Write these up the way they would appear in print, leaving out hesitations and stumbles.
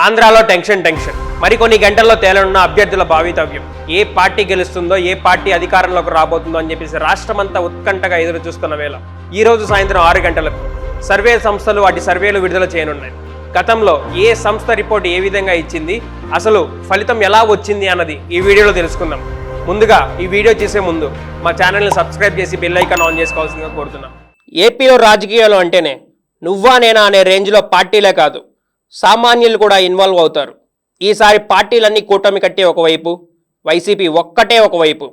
ఆంధ్రాలో టెన్షన్ మరికొన్ని గంటల్లో తేలనున్న అభ్యర్థుల భావితవ్యం. ఏ పార్టీ గెలుస్తుందో, ఏ పార్టీ అధికారంలోకి రాబోతుందో అని చెప్పేసి రాష్ట్రమంతా ఉత్కంఠగా ఎదురు చూస్తున్న వేళ ఈ రోజు సాయంత్రం 6 గంటలకు సర్వే సంస్థలు వాటి సర్వేలు విడుదల చేయనున్నాయి. గతంలో ఏ సంస్థ రిపోర్ట్ ఏ విధంగా ఇచ్చింది, అసలు ఫలితం ఎలా వచ్చింది అన్నది ఈ వీడియోలో తెలుసుకుందాం. ముందుగా ఈ వీడియో చేసే ముందు మా ఛానల్ని సబ్స్క్రైబ్ చేసి బెల్ ఐకాన్ ఆన్ చేసుకోవాల్సిందిగా కోరుతున్నాం. ఏపీలో రాజకీయాలు అంటేనే నువ్వా నేనా అనే రేంజ్లో పార్టీలే కాదు, సామాన్యులు కూడా ఇన్వాల్వ్ అవుతారు. ఈసారి పార్టీలన్నీ కూటమి కట్టే ఒకవైపు, వైసీపీ ఒక్కటే ఒకవైపు.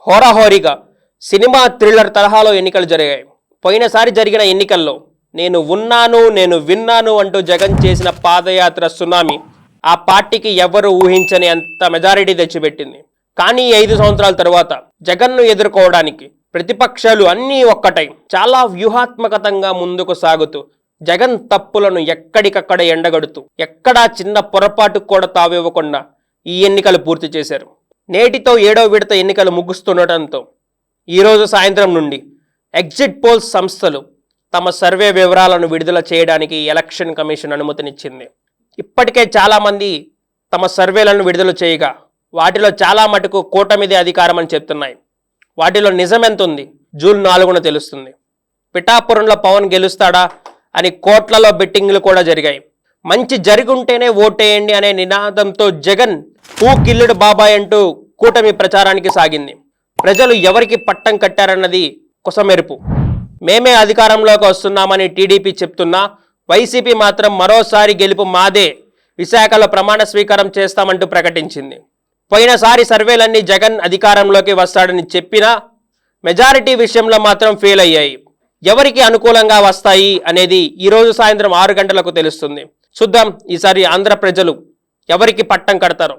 హోరాహోరీగా సినిమా థ్రిల్లర్ తరహాలో ఎన్నికలు జరిగాయి. పోయినసారి జరిగిన ఎన్నికల్లో నేను ఉన్నాను, నేను విన్నాను అంటూ జగన్ చేసిన పాదయాత్ర సునామీ ఆ పార్టీకి ఎవరు ఊహించని అంత మెజారిటీ తెచ్చిపెట్టింది. కానీ 5 సంవత్సరాల తర్వాత జగన్ను ఎదుర్కోవడానికి ప్రతిపక్షాలు అన్నీ ఒక్కటై చాలా వ్యూహాత్మకంగా ముందుకు సాగుతూ జగన్ తప్పులను ఎక్కడికక్కడ ఎండగడుతూ ఎక్కడా చిన్న పొరపాటు కూడా తావివ్వకుండా ఈ ఎన్నికలు పూర్తి చేశారు. నేటితో 7వ విడత ఎన్నికలు ముగుస్తుండటంతో ఈరోజు సాయంత్రం నుండి ఎగ్జిట్ పోల్స్ సంస్థలు తమ సర్వే వివరాలను విడుదల చేయడానికి ఎలక్షన్ కమిషన్ అనుమతినిచ్చింది. ఇప్పటికే చాలామంది తమ సర్వేలను విడుదల చేయగా వాటిలో చాలా మటుకు కూటమిదే అధికారం అని చెప్తున్నాయి. వాటిలో నిజం ఎంత ఉంది జూన్ 4న తెలుస్తుంది. పిఠాపురంలో పవన్ గెలుస్తాడా అని కోట్లలో బెట్టింగ్లు కూడా జరిగాయి. మంచి జరుగుంటేనే ఓటేయండి అనే నినాదంతో జగన్ హూ కిల్లుడు బాబాయ్ అంటూ కూటమి ప్రచారానికి సాగింది. ప్రజలు ఎవరికి పట్టం కట్టారన్నది కొసమెరుపు. మేమే అధికారంలోకి వస్తున్నామని టీడీపీ చెప్తున్నా, వైసీపీ మాత్రం మరోసారి గెలుపు మాదే, విశాఖలో ప్రమాణ స్వీకారం చేస్తామంటూ ప్రకటించింది. పోయినసారి సర్వేలన్నీ జగన్ అధికారంలోకి వస్తాడని చెప్పినా మెజారిటీ విషయంలో మాత్రం ఫెయిల్ అయ్యాయి. ఎవరికి అనుకూలంగా వస్తాయి అనేది ఈరోజు సాయంత్రం 6 గంటలకు తెలుస్తుంది. చూద్దాం ఈసారి ఆంధ్ర ప్రజలు ఎవరికి పట్టం కడతారో.